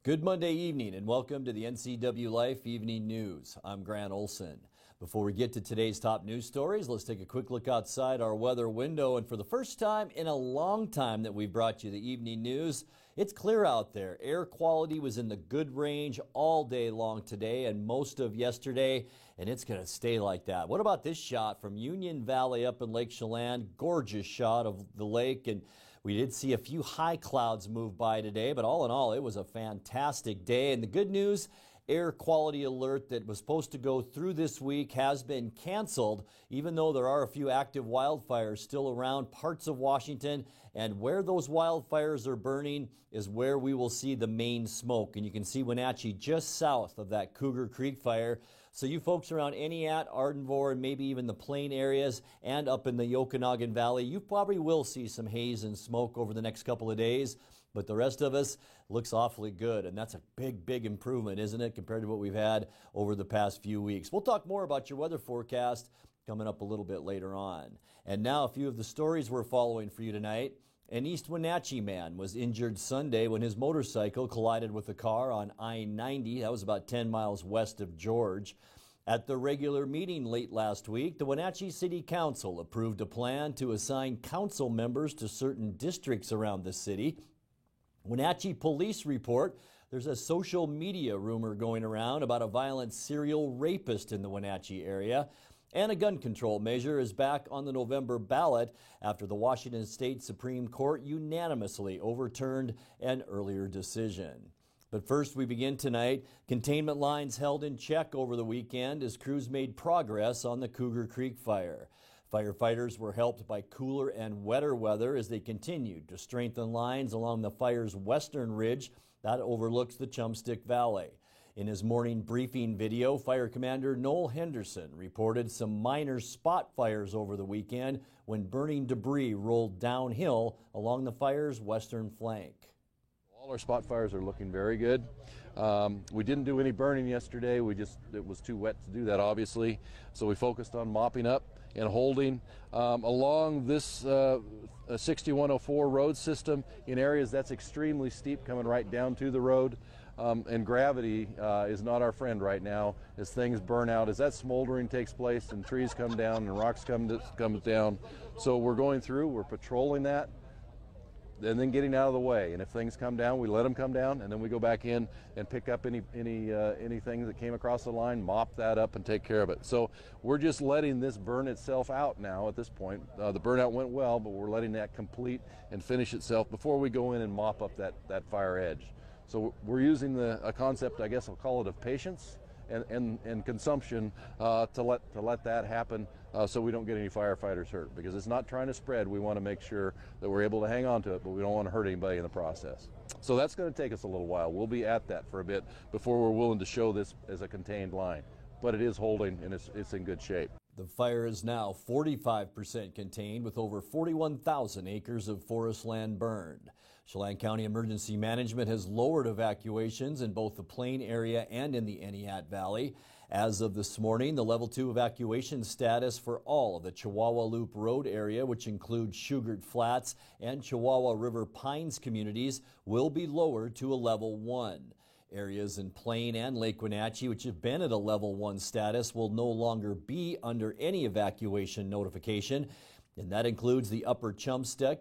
Good Monday evening and welcome to the NCW Life Evening News. I'm Grant Olson. Before we get to today's top news stories, let's take a quick look outside our weather window. And for the first time in a long time that we've brought you the evening news, it's clear out there. Air quality was in the good range all day long today and most of yesterday, and it's going to stay like that. What about this shot from Union Valley up in Lake Chelan? Gorgeous shot of the lake, and we did see a few high clouds move by today, but all in all, it was a fantastic day. And the good news, air quality alert that was supposed to go through this week has been canceled, even though there are a few active wildfires still around parts of Washington. And where those wildfires are burning is where we will see the main smoke. And you can see Wenatchee just south of that Cougar Creek fire. So you folks around Entiat, Ardenvore, and maybe even the Plain areas and up in the Okanagan Valley, you probably will see some haze and smoke over the next couple of days. But the rest of us looks awfully good, and that's a big improvement, isn't it, compared to what we've had over the past few weeks. We'll talk more about your weather forecast coming up a little bit later on. And now a few of the stories we're following for you tonight. An East Wenatchee man was injured Sunday when his motorcycle collided with a car on I-90. That was about 10 miles west of George. At the regular meeting late last week, the Wenatchee City Council approved a plan to assign council members to certain districts around the city. Wenatchee police report there's a social media rumor going around about a violent serial rapist in the Wenatchee area. And a gun control measure is back on the November ballot after the Washington State Supreme Court unanimously overturned an earlier decision. But first, we begin tonight. Containment lines held in check over the weekend as crews made progress on the Cougar Creek fire. Firefighters were helped by cooler and wetter weather as they continued to strengthen lines along the fire's western ridge that overlooks the Chumstick Valley. In his morning briefing video, Fire Commander Noel Henderson reported some minor spot fires over the weekend when burning debris rolled downhill along the fire's western flank. All our spot fires are looking very good. We didn't do any burning yesterday. It was too wet to do that, obviously. So we focused on mopping up and holding along this 6104 road system in areas that's extremely steep coming right down to the road. And gravity is not our friend right now as things burn out, as that smoldering takes place and trees come down and rocks come down. So we're going through, we're patrolling that, and then getting out of the way. And if things come down, we let them come down, and then we go back in and pick up anything that came across the line, mop that up, and take care of it. So we're just letting this burn itself out now at this point. The burnout went well, but we're letting that complete and finish itself before we go in and mop up that fire edge. So we're using a concept, I guess I'll call it, of patience and consumption to let that happen so we don't get any firefighters hurt, because it's not trying to spread. We want to make sure that we're able to hang on to it, but we don't want to hurt anybody in the process. So that's going to take us a little while. We'll be at that for a bit before we're willing to show this as a contained line, but it is holding and it's in good shape. The fire is now 45% contained with over 41,000 acres of forest land burned. Chelan County Emergency Management has lowered evacuations in both the Plain area and in the Entiat Valley. As of this morning, the Level 2 evacuation status for all of the Chihuahua Loop Road area, which includes Shugart Flats and Chihuahua River Pines communities, will be lowered to a Level 1. Areas in Plain and Lake Wenatchee, which have been at a Level 1 status, will no longer be under any evacuation notification. And that includes the Upper Chumstick,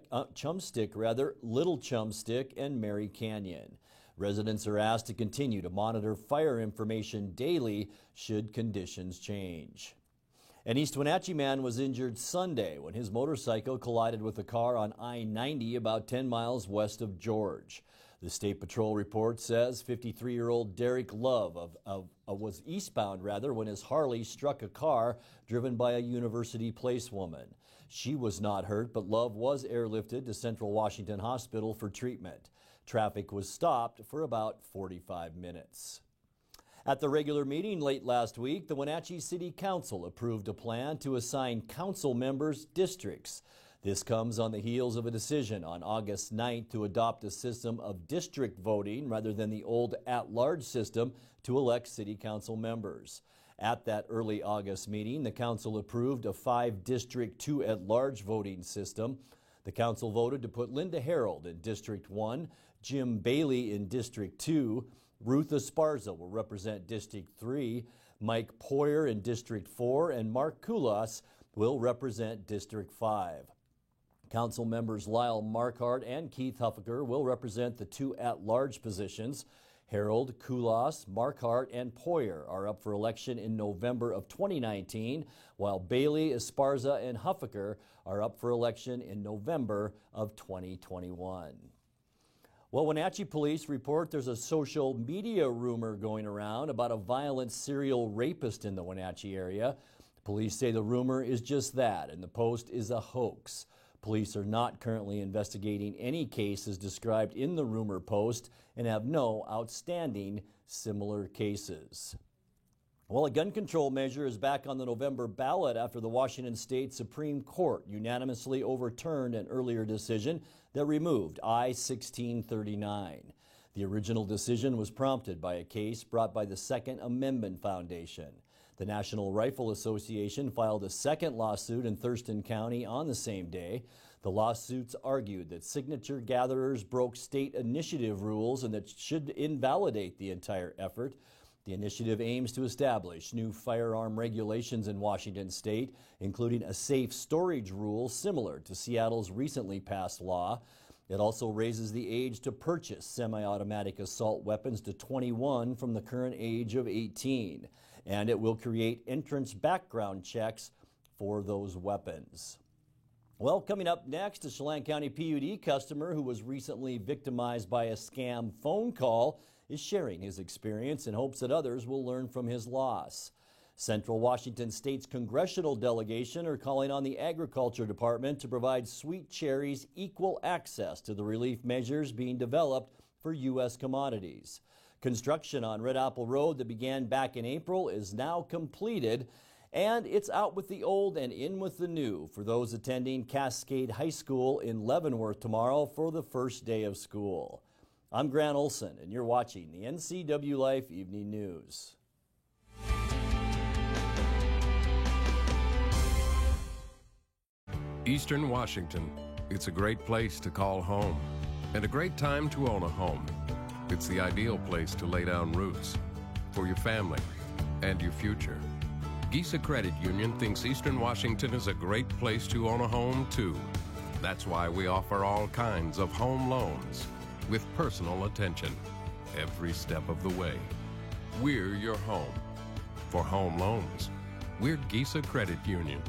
Little Chumstick, and Mary Canyon. Residents are asked to continue to monitor fire information daily should conditions change. An East Wenatchee man was injured Sunday when his motorcycle collided with a car on I-90 about 10 miles west of George. The State Patrol report says 53-year-old Derek Love was eastbound when his Harley struck a car driven by a University Place woman. She was not hurt, but Love was airlifted to Central Washington Hospital for treatment. Traffic was stopped for about 45 minutes. At the regular meeting late last week, the Wenatchee City Council approved a plan to assign council members districts. This comes on the heels of a decision on August 9th to adopt a system of district voting rather than the old at-large system to elect city council members. At that early August meeting, the council approved a 5-district 2 at-large voting system. The council voted to put Linda Harold in District 1, Jim Bailey in District 2. Ruth Esparza will represent District 3. Mike Poyer in District 4, and Mark Kulas will represent District 5. Council members Lyle Marquardt and Keith Huffaker will represent the two at-large positions. Harold, Kulas, Marquardt, and Poyer are up for election in November of 2019, while Bailey, Esparza, and Huffaker are up for election in November of 2021. Well, Wenatchee police report there's a social media rumor going around about a violent serial rapist in the Wenatchee area. Police say the rumor is just that, and the post is a hoax. Police are not currently investigating any cases described in the rumor post and have no outstanding similar cases. Well, a gun control measure is back on the November ballot after the Washington State Supreme Court unanimously overturned an earlier decision that removed I-1639. The original decision was prompted by a case brought by the Second Amendment Foundation. The National Rifle Association filed a second lawsuit in Thurston County on the same day. The lawsuits argued that signature gatherers broke state initiative rules and that should invalidate the entire effort. The initiative aims to establish new firearm regulations in Washington state, including a safe storage rule similar to Seattle's recently passed law. It also raises the age to purchase semi-automatic assault weapons to 21 from the current age of 18. And it will create entrance background checks for those weapons. Well, coming up next, a Chelan County PUD customer who was recently victimized by a scam phone call is sharing his experience in hopes that others will learn from his loss. Central Washington State's congressional delegation are calling on the Agriculture Department to provide Sweet Cherry's equal access to the relief measures being developed for U.S. commodities. Construction on Red Apple Road that began back in April is now completed, and it's out with the old and in with the new for those attending Cascade High School in Leavenworth tomorrow for the first day of school. I'm Grant Olson, and you're watching the NCW Life Evening News. Eastern Washington. It's a great place to call home and a great time to own a home. It's the ideal place to lay down roots for your family and your future. Gisa Credit Union thinks Eastern Washington is a great place to own a home, too. That's why we offer all kinds of home loans with personal attention every step of the way. We're your home. For home loans, we're Gisa Credit Union.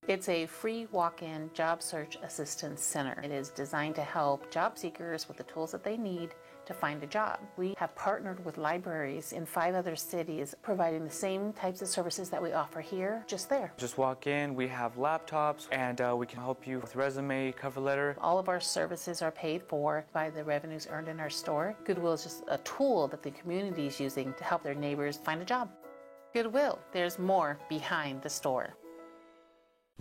It's a free walk-in job search assistance center. It is designed to help job seekers with the tools that they need to find a job. We have partnered with libraries in 5 other cities, providing the same types of services that we offer here, just there. Just walk in, we have laptops, and we can help you with resume, cover letter. All of our services are paid for by the revenues earned in our store. Goodwill is just a tool that the community is using to help their neighbors find a job. Goodwill, there's more behind the store.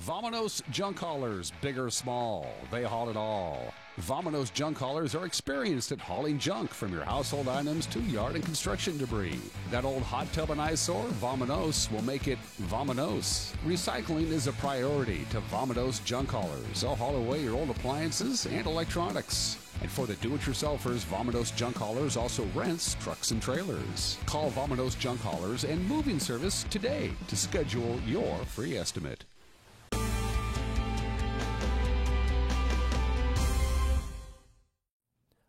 Vominos Junk Haulers, big or small, they haul it all. Vominos Junk Haulers are experienced at hauling junk from your household items to yard and construction debris. That old hot tub and eyesore, Vominos, will make it Vominos. Recycling is a priority to Vominos Junk Haulers. They'll haul away your old appliances and electronics. And for the do-it-yourselfers, Vominos Junk Haulers also rents trucks and trailers. Call Vominos Junk Haulers and Moving Service today to schedule your free estimate.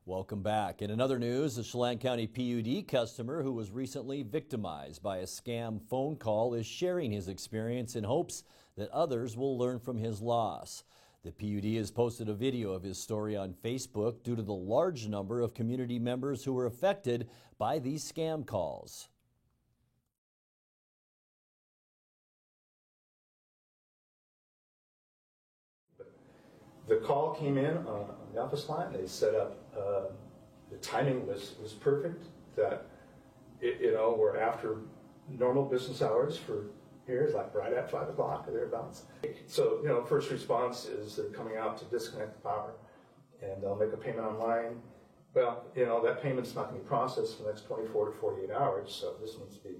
Welcome back. In another news, a Chelan County PUD customer who was recently victimized by a scam phone call is sharing his experience in hopes that others will learn from his loss. The PUD has posted a video of his story on Facebook due to the large number of community members who were affected by these scam calls. The call came in on the office line. They set up, the timing was perfect, that, we're after normal business hours for here, it's like right at 5 o'clock or thereabouts. So, first response is they're coming out to disconnect the power and they'll make a payment online. Well, that payment's not going to be processed for the next 24 to 48 hours, so this needs to be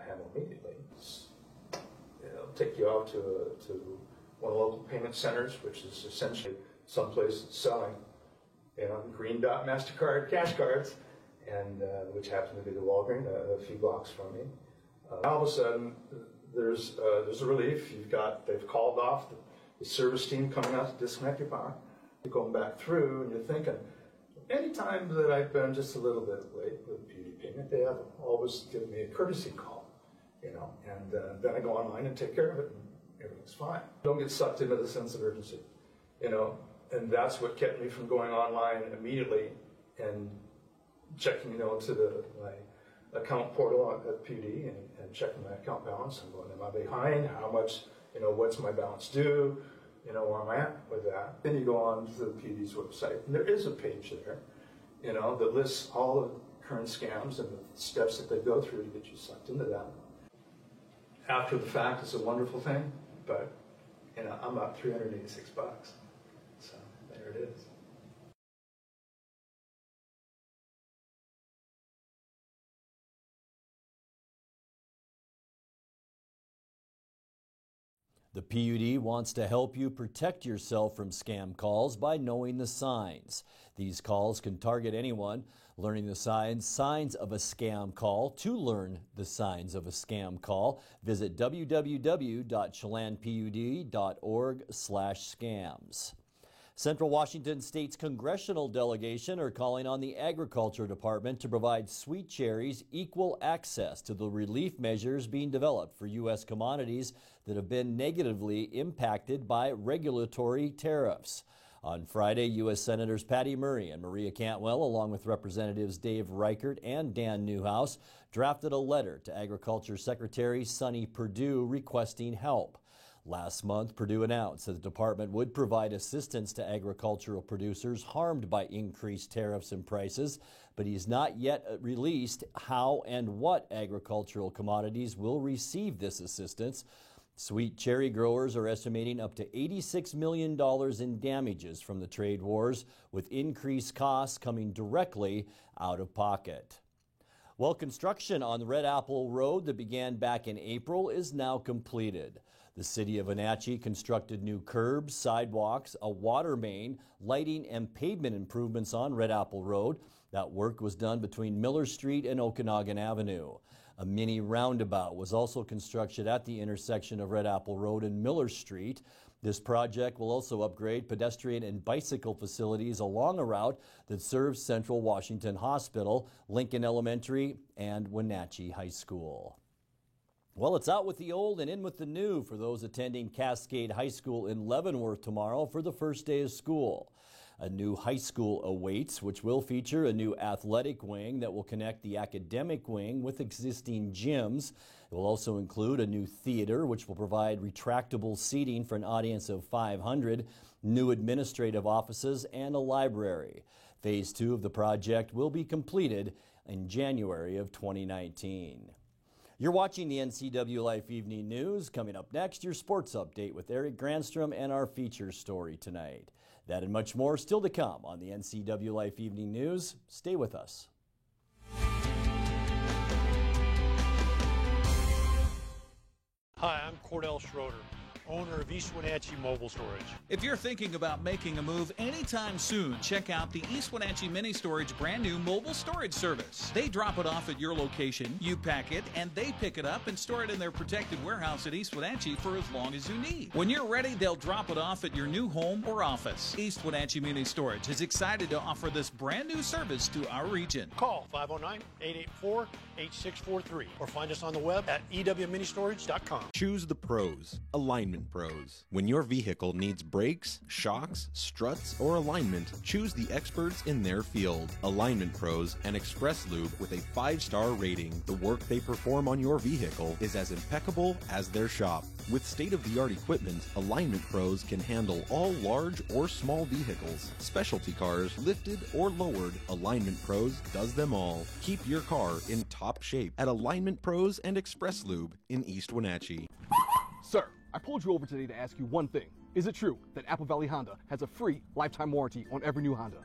handled immediately. It'll take you out to one of the local payment centers, which is essentially someplace that's selling Green Dot MasterCard cash cards, and which happen to be the Walgreens a few blocks from me. All of a sudden, there's a relief. They've called off the service team coming out to disconnect your power. You're going back through, and you're thinking, any time that I've been just a little bit late with a PUD payment, they have always given me a courtesy call, and then I go online and take care of it, and everything's fine. Don't get sucked into the sense of urgency, and that's what kept me from going online immediately and checking, to my account portal at PUD and checking my account balance and going, am I behind? How much, what's my balance due? Where am I at with that? Then you go on to the PUD's website, and there is a page there, that lists all the current scams and the steps that they go through to get you sucked into that. After the fact, it's a wonderful thing, but, I'm about $386. So there it is. The PUD wants to help you protect yourself from scam calls by knowing the signs. These calls can target anyone. Learning the signs of a scam call. To learn the signs of a scam call, visit www.chelanpud.org/scams. Central Washington State's congressional delegation are calling on the Agriculture Department to provide Sweet Cherry's equal access to the relief measures being developed for U.S. commodities that have been negatively impacted by regulatory tariffs. On Friday, U.S. Senators Patty Murray and Maria Cantwell, along with Representatives Dave Reichert and Dan Newhouse, drafted a letter to Agriculture Secretary Sonny Perdue requesting help. Last month, Perdue announced that the department would provide assistance to agricultural producers harmed by increased tariffs and prices, but he's not yet released how and what agricultural commodities will receive this assistance. Sweet cherry growers are estimating up to $86 million in damages from the trade wars, with increased costs coming directly out of pocket. Well, construction on the Red Apple Road that began back in April is now completed. The city of Wenatchee constructed new curbs, sidewalks, a water main, lighting, and pavement improvements on Red Apple Road. That work was done between Miller Street and Okanagan Avenue. A mini roundabout was also constructed at the intersection of Red Apple Road and Miller Street. This project will also upgrade pedestrian and bicycle facilities along a route that serves Central Washington Hospital, Lincoln Elementary, and Wenatchee High School. Well, it's out with the old and in with the new for those attending Cascade High School in Leavenworth tomorrow for the first day of school. A new high school awaits, which will feature a new athletic wing that will connect the academic wing with existing gyms. It will also include a new theater, which will provide retractable seating for an audience of 500, new administrative offices, and a library. Phase 2 of the project will be completed in January of 2019. You're watching the NCW Life Evening News. Coming up next, your sports update with Eric Granstrom and our feature story tonight. That and much more still to come on the NCW Life Evening News. Stay with us. Hi, I'm Cordell Schroeder, owner of East Wenatchee Mobile Storage. If you're thinking about making a move anytime soon, check out the East Wenatchee Mini Storage brand new mobile storage service. They drop it off at your location, you pack it, and they pick it up and store it in their protected warehouse at East Wenatchee for as long as you need. When you're ready, they'll drop it off at your new home or office. East Wenatchee Mini Storage is excited to offer this brand new service to our region. Call 509-884-8643 or find us on the web at ewministorage.com. Choose the pros. Alignment Pros. When your vehicle needs brakes, shocks, struts, or alignment, choose the experts in their field. Alignment Pros and Express Lube with a 5-star rating. The work they perform on your vehicle is as impeccable as their shop. With state-of-the-art equipment, Alignment Pros can handle all large or small vehicles, specialty cars, lifted or lowered. Alignment Pros does them all. Keep your car in top shape at Alignment Pros and Express Lube in East Wenatchee. Sir, I pulled you over today to ask you one thing. Is it true that Apple Valley Honda has a free lifetime warranty on every new Honda?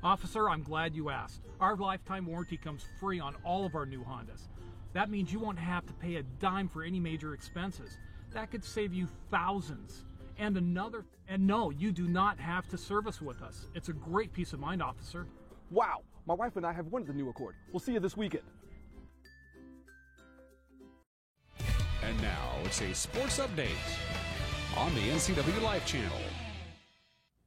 Officer, I'm glad you asked. Our lifetime warranty comes free on all of our new Hondas. That means you won't have to pay a dime for any major expenses. That could save you thousands. And no, you do not have to service with us. It's a great peace of mind, officer. Wow, my wife and I have wanted the new Accord. We'll see you this weekend. And now it's a sports update on the NCW Life channel.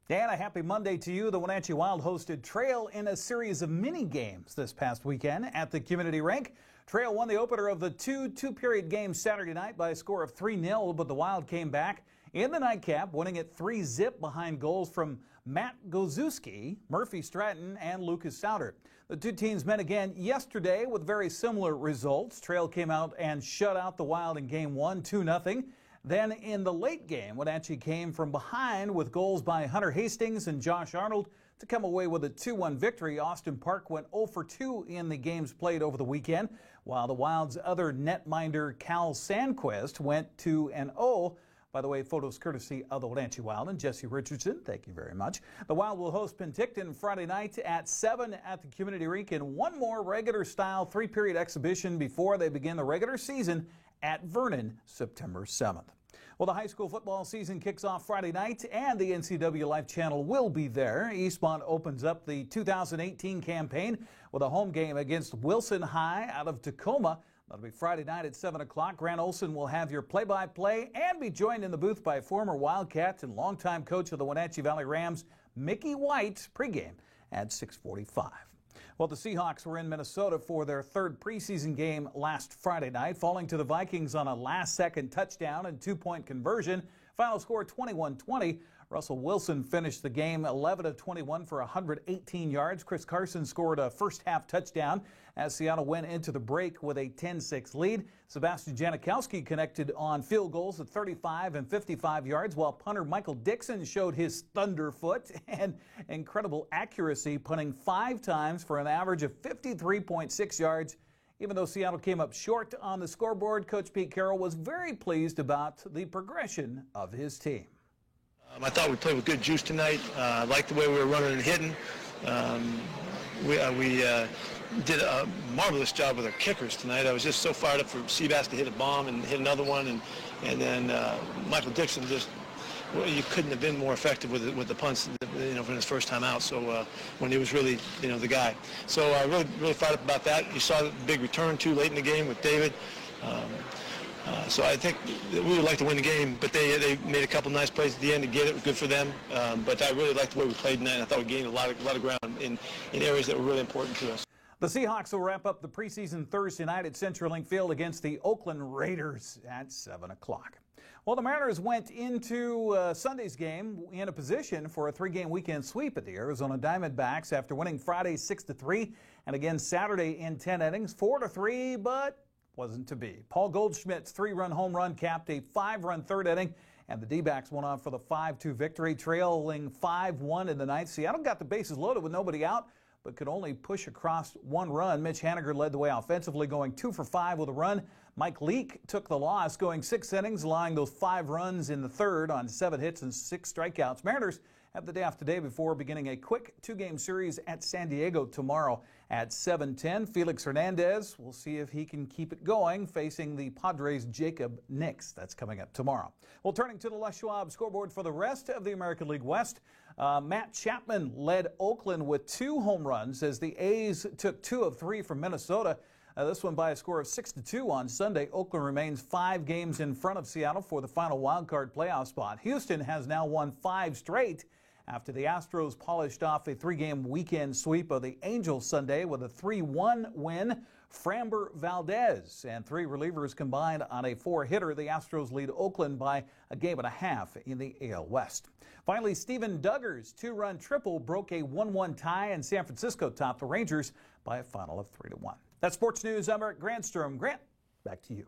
Dan, a happy Monday to you. The Wenatchee Wild hosted Trail in a series of mini games this past weekend at the community rink. Trail won the opener of the two-period game Saturday night by a score of 3-0, but the Wild came back in the nightcap, winning it 3-zip behind goals from Matt Gozuski, Murphy Stratton, and Lucas Souter. The two teams met again yesterday with very similar results. Trail came out and shut out the Wild in Game 1, 2-0. Then in the late game, Wenatchee came from behind with goals by Hunter Hastings and Josh Arnold to come away with a 2-1 victory. Austin Park went 0-for-2 in the games played over the weekend, while the Wild's other netminder, Cal Sandquist, went 2-0. By the way, photos courtesy of the Wenatchee Wild and Jesse Richardson. Thank you very much. The Wild will host Penticton Friday night at 7 at the community rink in one more regular-style three-period exhibition before they begin the regular season at Vernon September 7th. Well, the high school football season kicks off Friday night, and the NCW Life channel will be there. Eastmont opens up the 2018 campaign with a home game against Wilson High out of Tacoma. That'll be Friday night at 7 o'clock. Grant Olson will have your play-by-play and be joined in the booth by former Wildcat and longtime coach of the Wenatchee Valley Rams, Mickey White, pregame at 6:45. Well, the Seahawks were in Minnesota for their third preseason game last Friday night, falling to the Vikings on a last-second touchdown and two-point conversion. Final score 21-20. Russell Wilson finished the game 11 of 21 for 118 yards. Chris Carson scored a first-half touchdown as Seattle went into the break with a 10-6 lead. Sebastian Janikowski connected on field goals at 35 and 55 yards, while punter Michael Dixon showed his thunderfoot and incredible accuracy, punting 5 times for an average of 53.6 yards. Even though Seattle came up short on the scoreboard, Coach Pete Carroll was very pleased about the progression of his team. I thought we played with good juice tonight. I liked the way we were running and hitting. We did a marvelous job with our kickers tonight. I was just so fired up for Seabass to hit a bomb and hit another one, and then Michael Dixon just, well, you couldn't have been more effective with the punts, from his first time out. So when he was really, the guy. So I really fired up about that. You saw the big return too late in the game with David. So I think we would like to win the game, but they made a couple nice plays at the end to get it. Good for them. But I really liked the way we played tonight, and I thought we gained a lot of ground in areas that were really important to us. The Seahawks will wrap up the preseason Thursday night at CenturyLink Field against the Oakland Raiders at 7 o'clock. Well, the Mariners went into Sunday's game in a position for a 3-game weekend sweep at the Arizona Diamondbacks after winning Friday 6-3 and again Saturday in 10 innings, 4-3, but wasn't to be. Paul Goldschmidt's 3-run home run capped a 5-run third inning, and the D-backs went on for the 5-2 victory, trailing 5-1 in the ninth. Seattle got the bases loaded with nobody out, but could only push across 1 run. Mitch Haniger led the way offensively, going 2 for 5 with a run. Mike Leake took the loss, going 6 innings, allowing those 5 runs in the third on 7 hits and 6 strikeouts. Mariners have the day off today before beginning a quick 2-game series at San Diego tomorrow at 7:10. Felix Hernandez, we'll see if he can keep it going, facing the Padres' Jacob Nix. That's coming up tomorrow. Well, turning to the Les Schwab scoreboard for the rest of the American League West, Matt Chapman led Oakland with 2 home runs as the A's took 2 of 3 from Minnesota. This one by a score of 6-2 on Sunday. Oakland remains 5 games in front of Seattle for the final wildcard playoff spot. Houston has now won 5 straight after the Astros polished off a 3-game weekend sweep of the Angels Sunday with a 3-1 win. Framber Valdez and 3 relievers combined on a 4-hitter. The Astros lead Oakland by a game and a half in the AL West. Finally, Steven Duggar's 2-run triple broke a 1-1 tie, and San Francisco topped the Rangers by a final of 3-1. That's sports news. I'm Eric Grandstrom. Grant, back to you.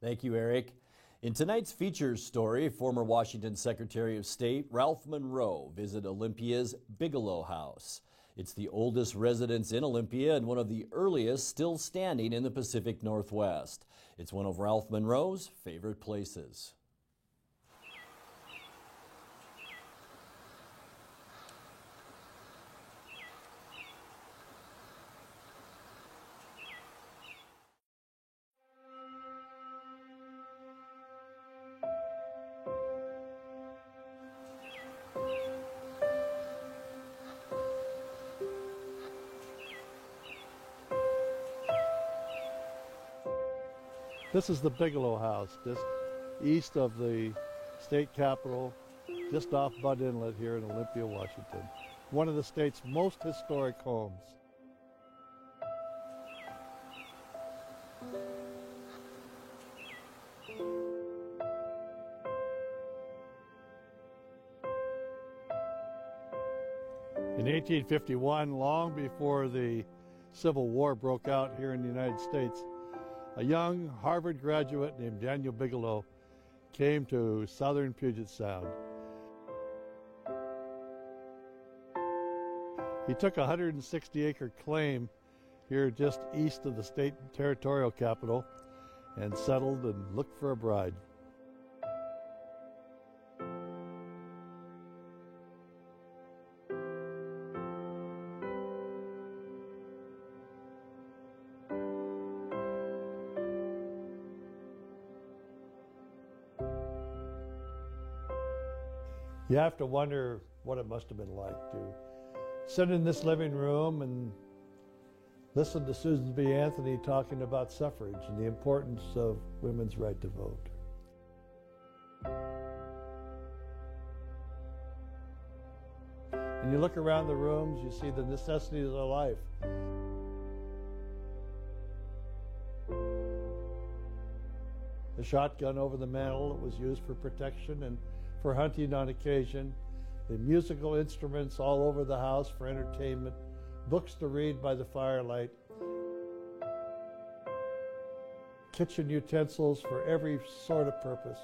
Thank you, Eric. In tonight's features story, former Washington Secretary of State Ralph Monroe visited Olympia's Bigelow House. It's the oldest residence in Olympia and one of the earliest still standing in the Pacific Northwest. It's one of Ralph Monroe's favorite places. This is the Bigelow House, just east of the state capitol, just off Budd Inlet here in Olympia, Washington. One of the state's most historic homes. In 1851, long before the Civil War broke out here in the United States, a young Harvard graduate named Daniel Bigelow came to southern Puget Sound. He took a 160-acre claim here just east of the state and territorial capital and settled and looked for a bride. You have to wonder what it must have been like to sit in this living room and listen to Susan B. Anthony talking about suffrage and the importance of women's right to vote. And you look around the rooms, you see the necessities of life. The shotgun over the mantel that was used for protection and for hunting on occasion, the musical instruments all over the house for entertainment, books to read by the firelight, kitchen utensils for every sort of purpose.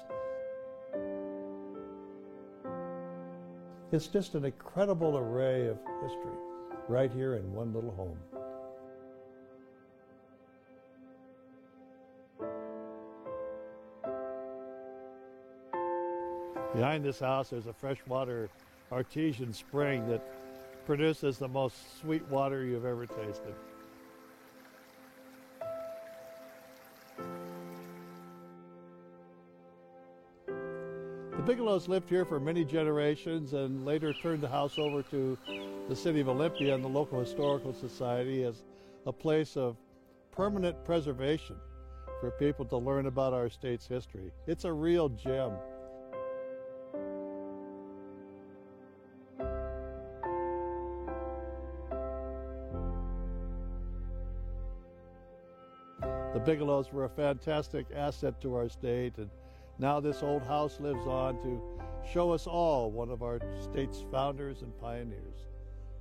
It's just an incredible array of history right here in one little home. Behind this house, there's a freshwater artesian spring that produces the most sweet water you've ever tasted. The Bigelows lived here for many generations and later turned the house over to the city of Olympia and the local historical society as a place of permanent preservation for people to learn about our state's history. It's a real gem. The Bigelows were a fantastic asset to our state, and now this old house lives on to show us all one of our state's founders and pioneers.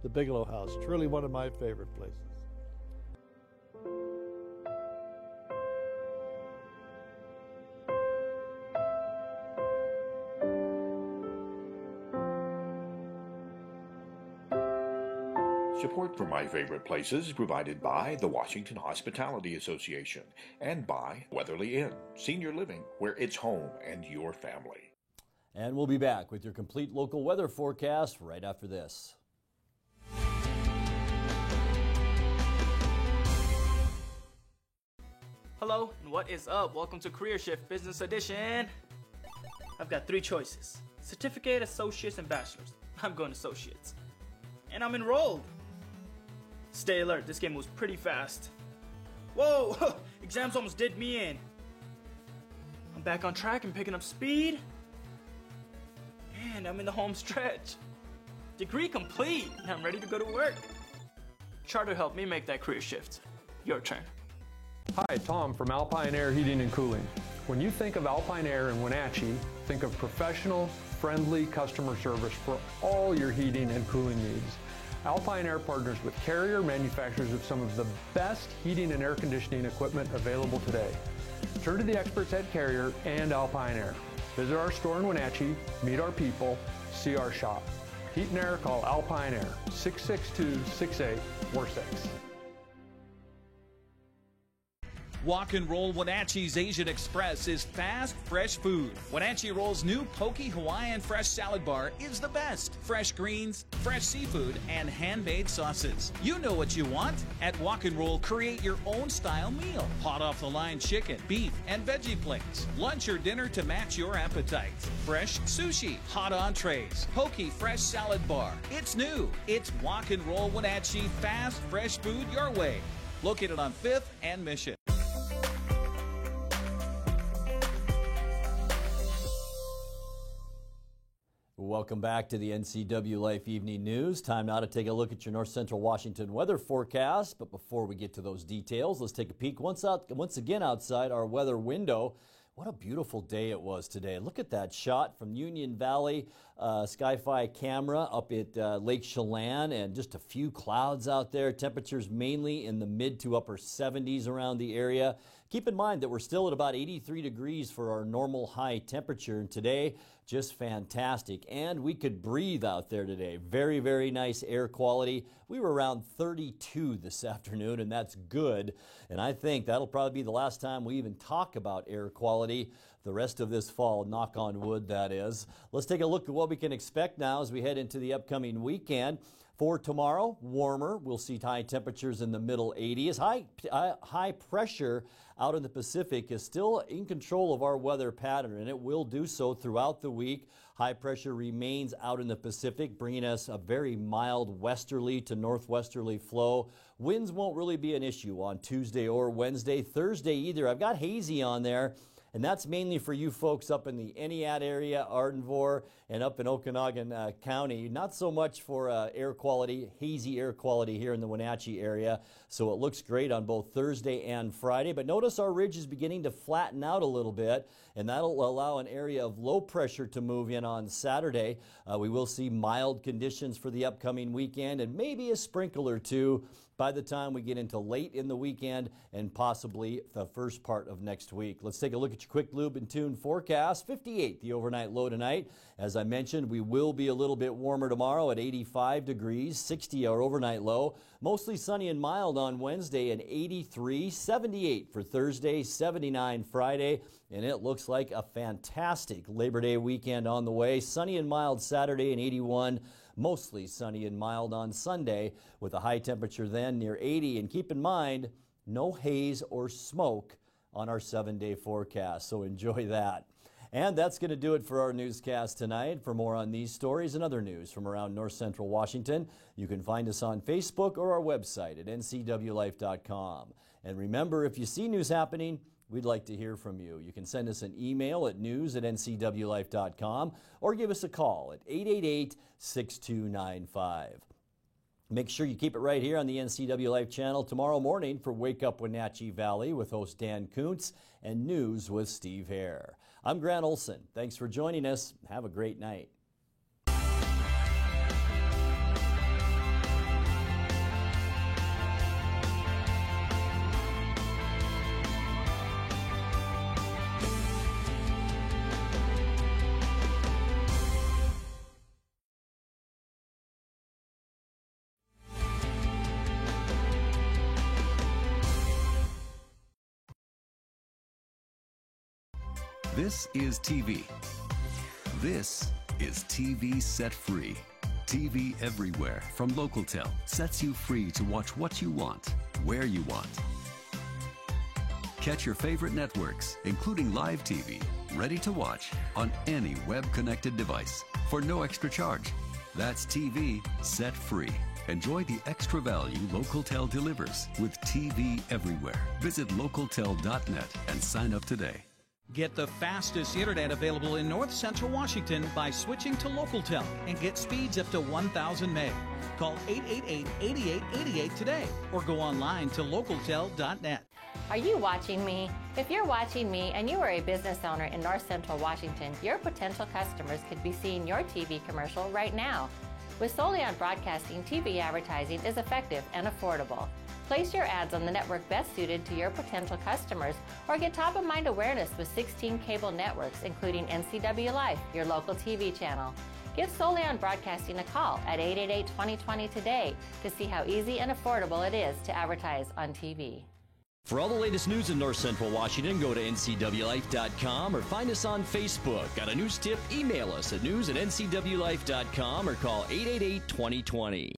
The Bigelow House, truly one of my favorite places. Support for My Favorite Places is provided by the Washington Hospitality Association and by Weatherly Inn, senior living where it's home and your family. And we'll be back with your complete local weather forecast right after this. Hello, and what is up? Welcome to Career Shift Business Edition. I've got 3 choices: certificate, associates, and bachelor's. I'm going associates. And I'm enrolled. Stay alert, this game moves pretty fast. Whoa, exams almost did me in. I'm back on track and picking up speed. And I'm in the home stretch. Degree complete, and I'm ready to go to work. Charter helped me make that career shift. Your turn. Hi, Tom from Alpine Air Heating and Cooling. When you think of Alpine Air in Wenatchee, think of professional, friendly customer service for all your heating and cooling needs. Alpine Air partners with Carrier, manufacturers of some of the best heating and air conditioning equipment available today. Turn to the experts at Carrier and Alpine Air. Visit our store in Wenatchee, meet our people, see our shop. Heat and air, call Alpine Air, 662-6846. Walk and Roll Wenatchee's Asian Express is fast, fresh food. Wenatchee Roll's new Poke Hawaiian Fresh Salad Bar is the best. Fresh greens, fresh seafood, and handmade sauces. You know what you want. At Walk and Roll, create your own style meal. Hot off the line chicken, beef, and veggie plates. Lunch or dinner to match your appetite. Fresh sushi, hot entrees, Poke Fresh Salad Bar. It's new. It's Walk and Roll Wenatchee, fast, fresh food your way. Located on 5th and Mission. welcome back to the NCW Life Evening News. Time now to take a look at your North Central Washington weather forecast. But before we get to those details, let's take a peek once again outside our weather window. What a beautiful day it was today. Look at that shot from Union Valley Sky-Fi camera up at Lake Chelan, and just a few clouds out there. Temperatures mainly in the mid to upper 70s around the area. Keep in mind that we're still at about 83 degrees for our normal high temperature, and today just fantastic. And we could breathe out there today. Very, very nice air quality. We were around 32 this afternoon, and that's good. And I think that'll probably be the last time we even talk about air quality the rest of this fall, knock on wood, that is. Let's take a look at what we can expect now as we head into the upcoming weekend. For tomorrow, warmer. We'll see high temperatures in the middle 80s. High pressure out in the Pacific is still in control of our weather pattern, and it will do so throughout the week. High pressure remains out in the Pacific, bringing us a very mild westerly to northwesterly flow. Winds won't really be an issue on Tuesday or Wednesday. Thursday either. I've got hazy on there, and that's mainly for you folks up in the Entiat area, Ardenvor, and up in Okanagan County. Not so much for air quality, hazy air quality here in the Wenatchee area. So it looks great on both Thursday and Friday. But notice our ridge is beginning to flatten out a little bit, and that'll allow an area of low pressure to move in on Saturday. We will see mild conditions for the upcoming weekend, and maybe a sprinkle or two by the time we get into late in the weekend and possibly the first part of next week. Let's take a look at your Quick Lube and Tune forecast. 58 the overnight low tonight. As I mentioned, we will be a little bit warmer tomorrow at 85 degrees, 60 our overnight low. Mostly sunny and mild on Wednesday and 83, 78 for Thursday, 79 Friday, and it looks like a fantastic Labor Day weekend on the way. Sunny and mild Saturday and 81. Mostly sunny and mild on Sunday with a high temperature then near 80. And keep in mind, no haze or smoke on our 7-day forecast, so enjoy that. And that's going to do it for our newscast tonight. For more on these stories and other news from around North Central Washington, you can find us on Facebook or our website at ncwlife.com. And remember, if you see news happening, we'd like to hear from you. You can send us an email at news@ncwlife.com or give us a call at 888-6295. Make sure you keep it right here on the NCW Life channel tomorrow morning for Wake Up Wenatchee Valley with host Dan Kuntz and News with Steve Hare. I'm Grant Olson. Thanks for joining us. Have a great night. This is TV. This is TV Set Free. TV everywhere from Localtel sets you free to watch what you want, where you want. Catch your favorite networks, including live TV, ready to watch on any web-connected device for no extra charge. That's TV Set Free. Enjoy the extra value Localtel delivers with TV everywhere. Visit localtel.net and sign up today. Get the fastest internet available in North Central Washington by switching to Localtel and get speeds up to 1,000 meg. Call 888-8888 today or go online to localtel.net. Are you watching me? If you're watching me and you are a business owner in North Central Washington, your potential customers could be seeing your TV commercial right now. With Solion Broadcasting, TV advertising is effective and affordable. Place your ads on the network best suited to your potential customers or get top-of-mind awareness with 16 cable networks, including NCW Life, your local TV channel. Give Solion Broadcasting a call at 888-2020 today to see how easy and affordable it is to advertise on TV. For all the latest news in North Central Washington, go to ncwlife.com or find us on Facebook. Got a news tip? Email us at news@ncwlife.com or call 888-2020.